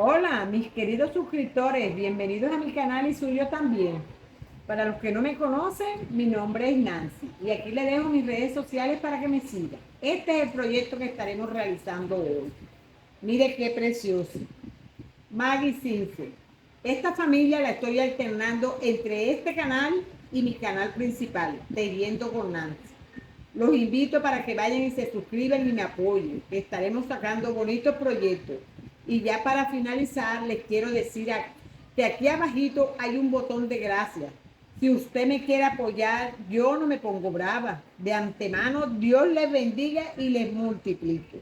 Hola, mis queridos suscriptores, bienvenidos a mi canal y suyo también. Para los que no me conocen, mi nombre es Nancy y aquí les dejo mis redes sociales para que me sigan. Este es el proyecto que estaremos realizando hoy. Mire qué precioso. Maggie Cince. Esta familia la estoy alternando entre este canal y mi canal principal, Tejiendo con Nancy. Los invito para que vayan y se suscriban y me apoyen, que estaremos sacando bonitos proyectos. Y ya para finalizar, les quiero decir que aquí abajito hay un botón de gracias. Si usted me quiere apoyar, yo no me pongo brava. De antemano, Dios les bendiga y les multiplique.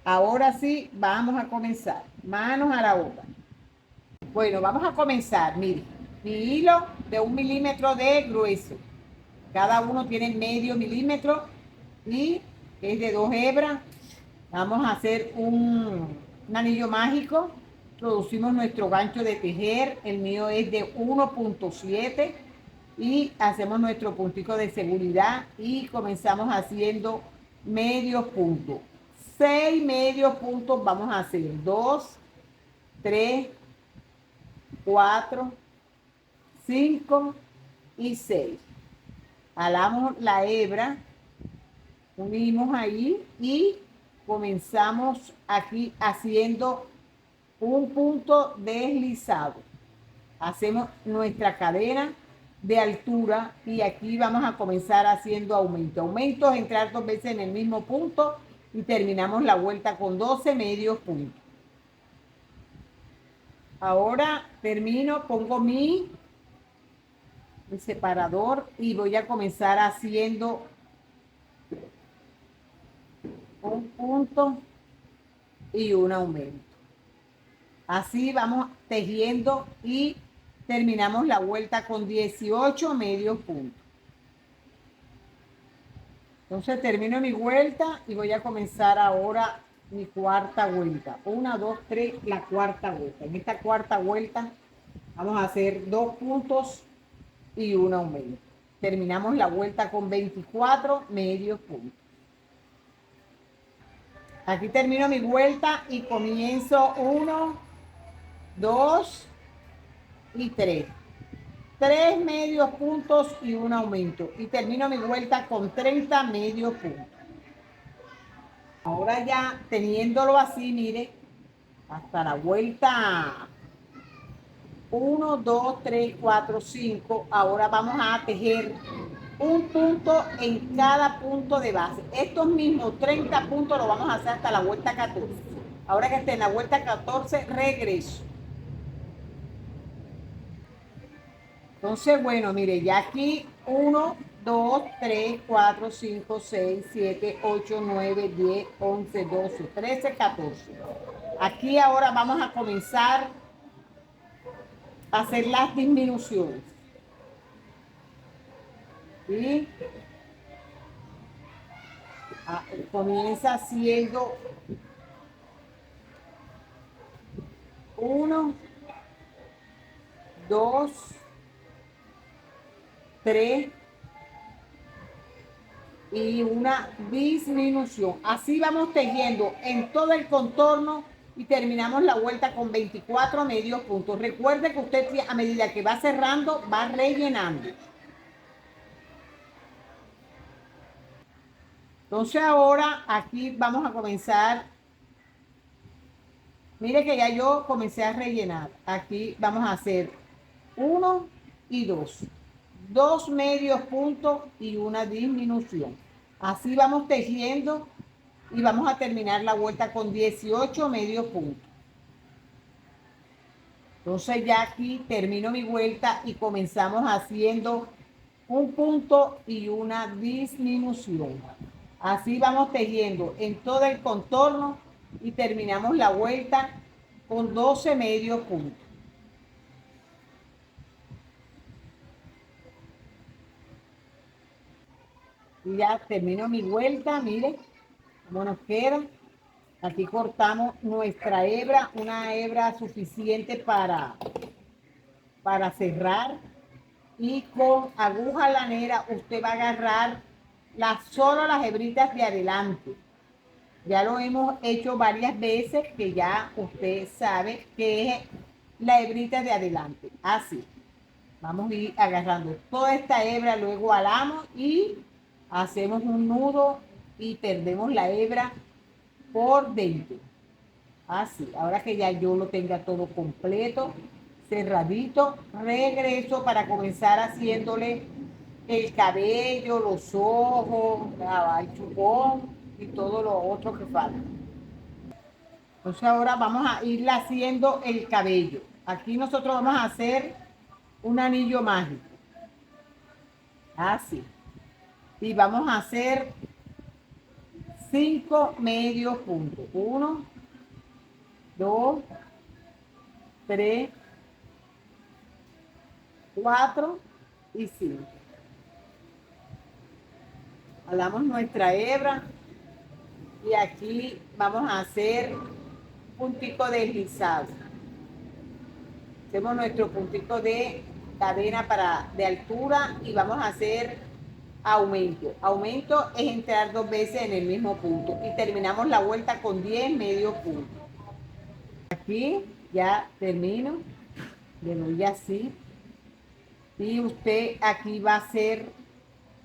Ahora sí, vamos a comenzar. Manos a la obra. Bueno, vamos a comenzar. Mire, mi hilo de 1 milímetro de grueso. Cada uno tiene medio milímetro y es de 2 hebras. Vamos a hacer un anillo mágico. Producimos nuestro gancho de tejer. El mío es de 1,7 y hacemos nuestro puntico de seguridad y comenzamos haciendo medios puntos. 6 medios puntos vamos a hacer. 2, 3, 4, 5 y 6. Jalamos la hebra, unimos ahí y comenzamos aquí haciendo un punto deslizado. Hacemos nuestra cadena de altura y aquí vamos a comenzar haciendo aumento. Aumento es entrar 2 veces en el mismo punto y terminamos la vuelta con 12 medios puntos. Ahora termino, pongo mi separador y voy a comenzar haciendo un punto y un aumento. Así vamos tejiendo y terminamos la vuelta con 18 medios puntos. Entonces termino mi vuelta y voy a comenzar ahora mi cuarta vuelta. 1, 2, 3, la cuarta vuelta. En esta cuarta vuelta vamos a hacer 2 puntos y un aumento. Terminamos la vuelta con 24 medios puntos. Aquí termino mi vuelta y comienzo 1, 2 y 3. 3 medios puntos y un aumento. Y termino mi vuelta con 30 medios puntos. Ahora ya teniéndolo así, mire, hasta la vuelta 1, 2, 3, 4, 5. Ahora vamos a tejer un punto en cada punto de base. Estos mismos 30 puntos los vamos a hacer hasta la vuelta 14. Ahora que esté en la vuelta 14, regreso. Entonces, bueno, mire, ya aquí 1, 2, 3, 4, 5, 6, 7, 8, 9, 10, 11, 12, 13, 14. Aquí ahora vamos a comenzar a hacer las disminuciones. Y comienza haciendo 1, 2, 3 y una disminución. Así vamos tejiendo en todo el contorno y terminamos la vuelta con 24 medios puntos. Recuerde que usted a medida que va cerrando va rellenando. Entonces ahora aquí vamos a comenzar. Mire que ya yo comencé a rellenar. Aquí vamos a hacer 1 y 2. 2 medios puntos y una disminución. Así vamos tejiendo y vamos a terminar la vuelta con 18 medios puntos. Entonces ya aquí termino mi vuelta y comenzamos haciendo un punto y una disminución. Así vamos tejiendo en todo el contorno y terminamos la vuelta con 12 medios puntos. Y ya termino mi vuelta, mire cómo nos queda. Aquí cortamos nuestra hebra, una hebra suficiente para cerrar. Y con aguja lanera usted va a agarrar solo las hebritas de adelante. Ya lo hemos hecho varias veces, que ya usted sabe que es la hebrita de adelante. Así. Vamos a ir agarrando toda esta hebra, luego alamos y hacemos un nudo y perdemos la hebra por dentro. Así, ahora que ya yo lo tenga todo completo, cerradito, regreso para comenzar haciéndole el cabello, los ojos, el chupón y todo lo otro que falta. Entonces ahora vamos a irle haciendo el cabello. Aquí nosotros vamos a hacer un anillo mágico. Así. Y vamos a hacer 5 medios puntos. 1, 2, 3, 4 y 5. Jalamos nuestra hebra y aquí vamos a hacer puntico deslizado. Hacemos nuestro puntico de cadena de altura y vamos a hacer aumento. Aumento es entrar 2 veces en el mismo punto y terminamos la vuelta con 10 medios puntos. Aquí ya termino, le doy así y usted aquí va a hacer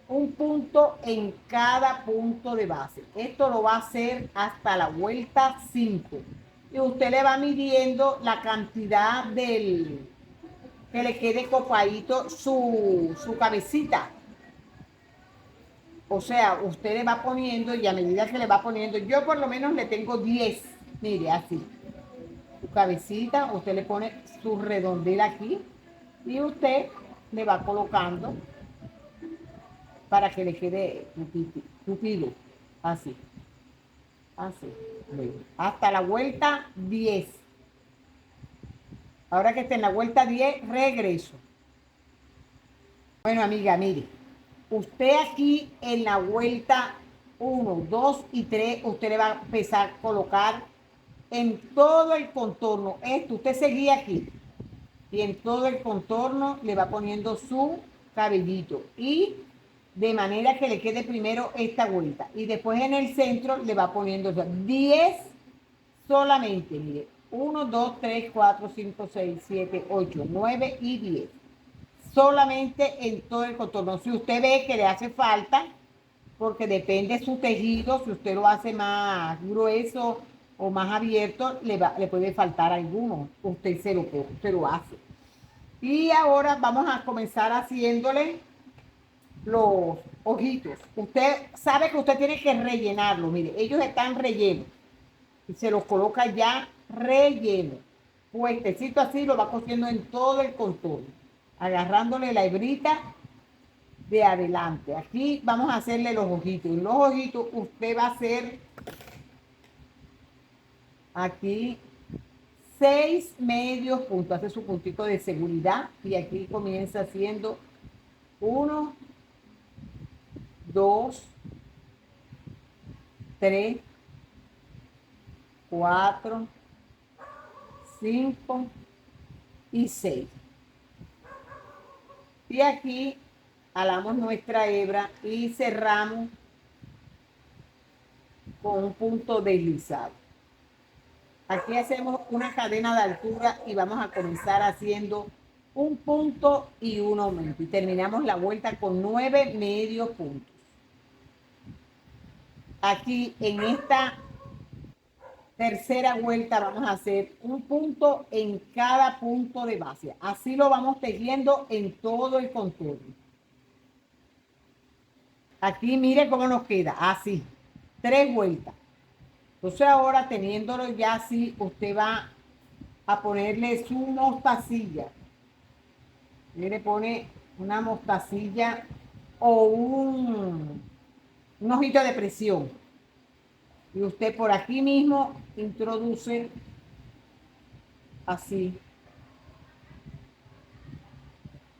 un punto en cada punto de base. Esto lo va a hacer hasta la vuelta 5 y usted le va midiendo la cantidad del que le quede copadito su cabecita. O sea, usted le va poniendo y a medida que le va poniendo, yo por lo menos le tengo 10, mire, así. Su cabecita, usted le pone su redondela aquí y usted le va colocando para que le quede tupido, así, así. Hasta la vuelta 10. Ahora que esté en la vuelta 10, regreso. Bueno, amiga, mire, usted aquí en la vuelta 1, 2 y 3, usted le va a empezar a colocar en todo el contorno. Esto, usted seguía aquí. Y en todo el contorno le va poniendo su cabellito. Y de manera que le quede primero esta vuelta. Y después en el centro le va poniendo 10 solamente. Mire, 1, 2, 3, 4, 5, 6, 7, 8, 9 y 10. Solamente en todo el contorno. Si usted ve que le hace falta, porque depende de su tejido, si usted lo hace más grueso o más abierto, le puede faltar alguno. Usted se lo hace. Y ahora vamos a comenzar haciéndole los ojitos. Usted sabe que usted tiene que rellenarlo. Mire, ellos están rellenos. Y se los coloca ya relleno. Puestecito así lo va cosiendo en todo el contorno. Agarrándole la hebrita de adelante. Aquí vamos a hacerle los ojitos. En los ojitos usted va a hacer aquí 6 medios puntos. Hace su puntito de seguridad y aquí comienza haciendo 1, 2, 3, 4, 5 y 6. Y aquí jalamos nuestra hebra y cerramos con un punto deslizado. Aquí hacemos una cadena de altura y vamos a comenzar haciendo un punto y un aumento. Y terminamos la vuelta con 9 medios puntos. Aquí en esta tercera vuelta vamos a hacer un punto en cada punto de base. Así lo vamos tejiendo en todo el contorno. Aquí mire cómo nos queda. Así. 3 vueltas. Entonces ahora teniéndolo ya así, usted va a ponerle su mostacilla. Le pone una mostacilla o un ojito de presión. Y usted por aquí mismo introduce así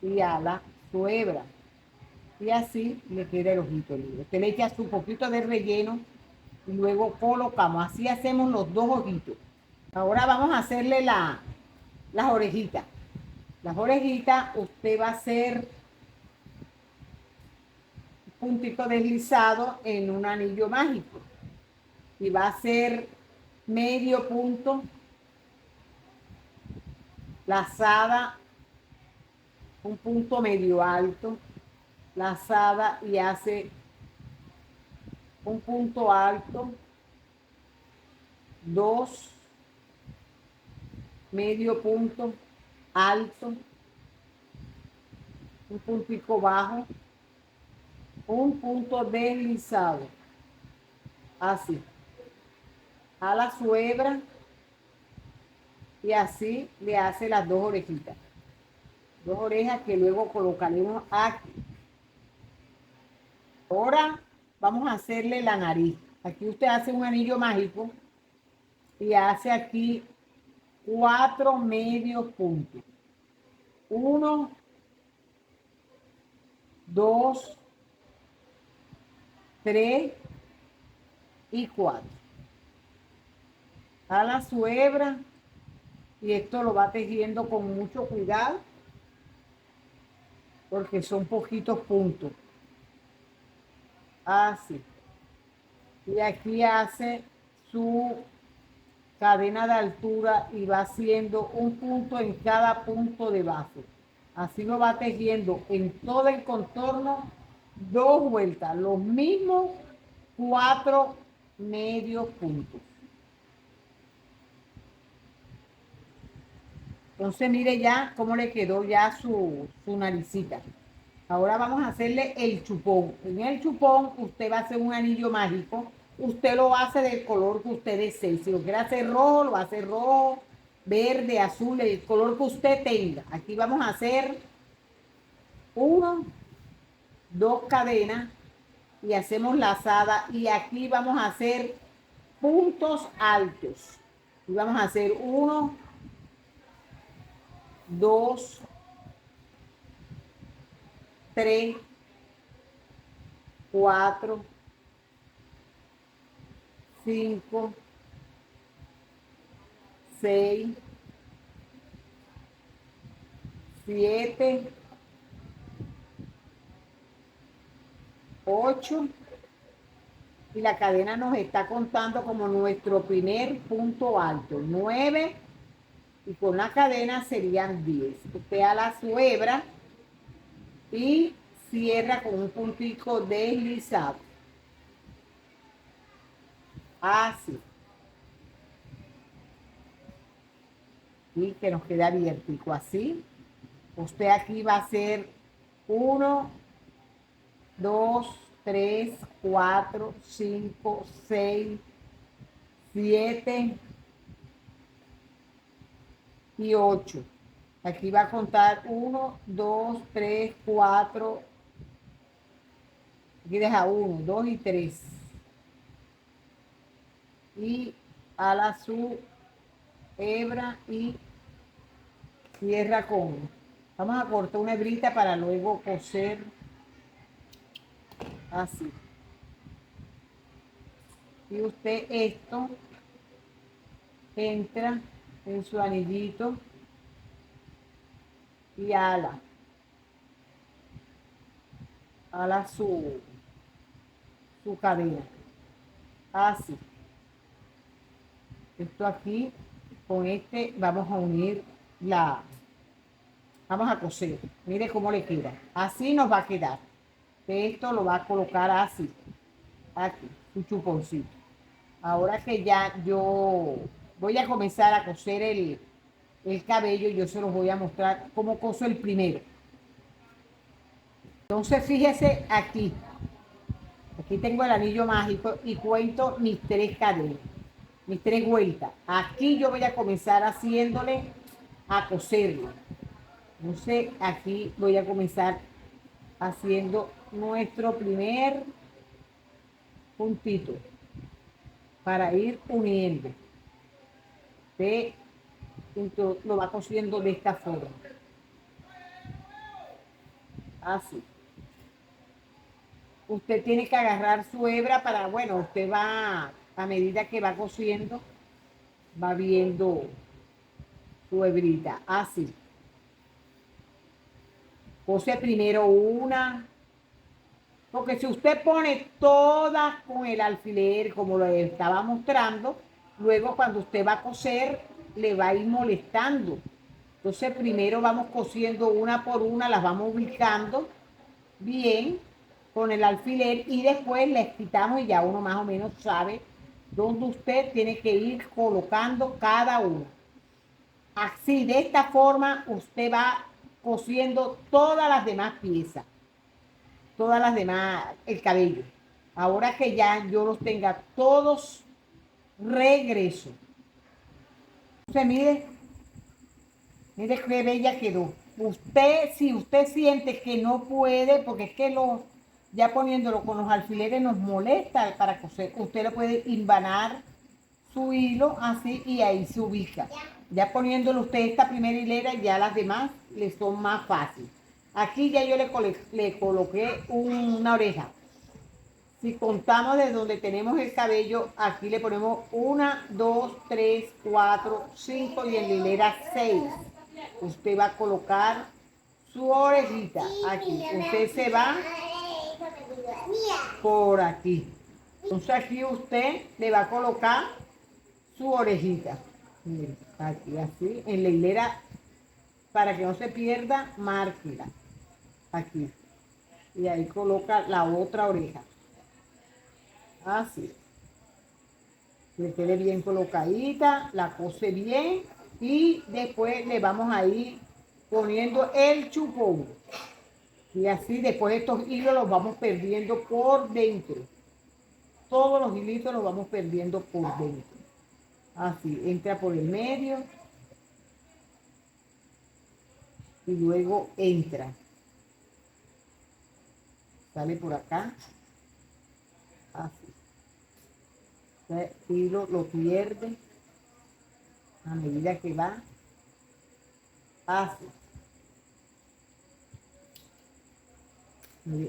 y ala su hebra. Y así le queda el ojito libre. Usted le echa su poquito de relleno y luego colocamos. Así hacemos los 2 ojitos. Ahora vamos a hacerle las orejitas. Las orejitas usted va a hacer un puntito deslizado en un anillo mágico. y va a ser medio punto, lazada, un punto medio alto, lazada y hace un punto alto, 2, medio punto alto, un puntico bajo, un punto deslizado, así, a su hebra y así le hace las 2 orejitas, 2 orejas que luego colocaremos aquí. Ahora vamos a hacerle la nariz. Aquí usted hace un anillo mágico y hace aquí 4 medios puntos. 1, 2, 3 y 4. Jala su hebra y esto lo va tejiendo con mucho cuidado porque son poquitos puntos. Así. Y aquí hace su cadena de altura y va haciendo un punto en cada punto de base. Así lo va tejiendo en todo el contorno 2 vueltas, los mismos 4 medios puntos. Entonces mire ya cómo le quedó ya su naricita. Ahora vamos a hacerle el chupón. En el chupón usted va a hacer un anillo mágico. Usted lo hace del color que usted desee. Si lo quiere hacer rojo, lo va a hacer rojo, verde, azul, el color que usted tenga. Aquí vamos a hacer 1, 2 cadenas y hacemos lazada. Y aquí vamos a hacer puntos altos. Y vamos a hacer 1, 2, 3, 4, 5, 6, 7, 8 y la cadena nos está contando como nuestro primer punto alto, 9 y con la cadena serían 10. Usted ala su hebra y cierra con un puntico deslizado. Así. Y que nos queda abiertico así. Usted aquí va a hacer 1, 2, 3, 4, 5, 6, 7 y 8. Aquí va a contar 1, 2, 3, 4. Aquí deja 1, 2 y 3. Y ala su hebra y cierra con. Vamos a cortar una hebrita para luego coser así. Y usted esto entra en su anillito y ala su cadena. Así. Esto aquí, con este vamos a unir vamos a coser. Mire cómo le queda. Así nos va a quedar. Esto lo va a colocar así. Aquí, su chuponcito. Ahora que ya yo voy a comenzar a coser el cabello, yo se los voy a mostrar cómo coso el primero. Entonces fíjese aquí. Aquí tengo el anillo mágico y cuento mis 3 cadenas, mis 3 vueltas. Aquí yo voy a comenzar haciéndole a coserlo. Entonces aquí voy a comenzar haciendo nuestro primer puntito para ir uniendo. Lo va cosiendo de esta forma. Así. Usted tiene que agarrar su hebra para, bueno, usted va, a medida que va cosiendo, va viendo su hebrita. Así. Cose primero una, Porque si usted pone todas con el alfiler, como lo estaba mostrando, luego cuando usted va a coser, le va a ir molestando. Entonces primero vamos cosiendo una por una, las vamos ubicando bien con el alfiler y después les quitamos y ya uno más o menos sabe dónde usted tiene que ir colocando cada uno. Así, de esta forma, usted va cosiendo todas las demás piezas, todas las demás, el cabello. Ahora que ya yo los tenga todos, regreso. Entonces, mire qué bella quedó. Usted, si usted siente que no puede, porque es que ya poniéndolo con los alfileres nos molesta para coser, usted le puede invanar su hilo así y ahí se ubica. Ya poniéndolo usted esta primera hilera, ya las demás le son más fáciles. Aquí ya yo le coloqué una oreja. Si contamos de donde tenemos el cabello, aquí le ponemos 1, 2, 3, 4, 5 y en la hilera 6. Usted va a colocar su orejita aquí. Usted se va por aquí. Entonces aquí usted le va a colocar su orejita. Miren, aquí así, en la hilera, para que no se pierda, márquela. Aquí. Y ahí coloca la otra oreja. Así. Le quede bien colocadita, la cose bien y después le vamos a ir poniendo el chupón. Y así después estos hilos los vamos perdiendo por dentro. Todos los hilitos los vamos perdiendo por dentro. Así, entra por el medio y luego entra. Sale por acá. Así. El hilo lo pierde a medida que va. Así.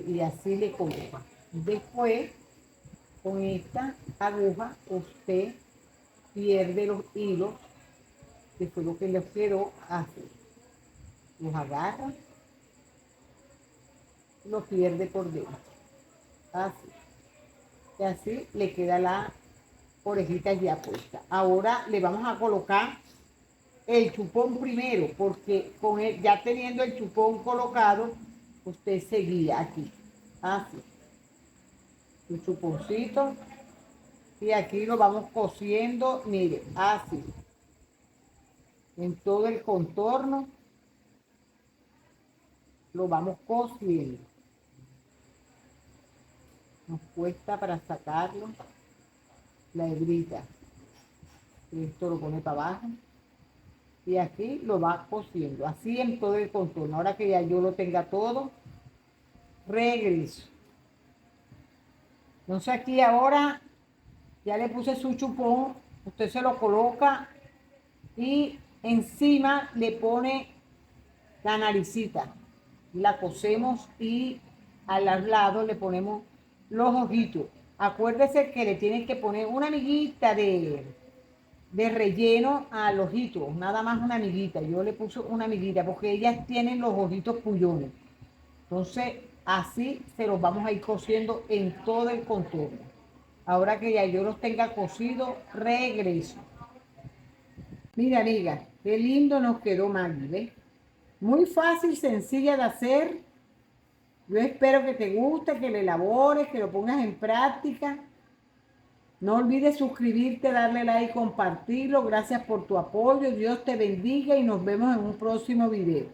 Y así le coloca. Después, con esta aguja, usted pierde los hilos, que fue lo que les quedó así. Los agarra, los pierde por dentro. Así. Y así le queda la orejita ya puesta. Ahora le vamos a colocar el chupón primero, porque con él, ya teniendo el chupón colocado, usted seguía aquí. Así. Un chuponcito. Y aquí lo vamos cosiendo, mire, así. En todo el contorno lo vamos cosiendo. Nos cuesta para sacarlo la hebrita. Esto lo pone para abajo. Y aquí lo va cosiendo. Así en todo el contorno. Ahora que ya yo lo tenga todo, regreso. Entonces aquí ahora ya le puse su chupón. Usted se lo coloca y encima le pone la naricita. La cosemos y al lado le ponemos los ojitos. Acuérdese que le tienen que poner una amiguita de relleno al ojito, nada más una amiguita. Yo le puse una amiguita porque ellas tienen los ojitos pullones. Entonces, así se los vamos a ir cosiendo en todo el contorno. Ahora que ya yo los tenga cosidos, regreso. Mira, amiga, qué lindo nos quedó Maggie, ¿ves? Muy fácil, sencilla de hacer. Yo espero que te guste, que lo elabores, que lo pongas en práctica. No olvides suscribirte, darle like y compartirlo. Gracias por tu apoyo. Dios te bendiga y nos vemos en un próximo video.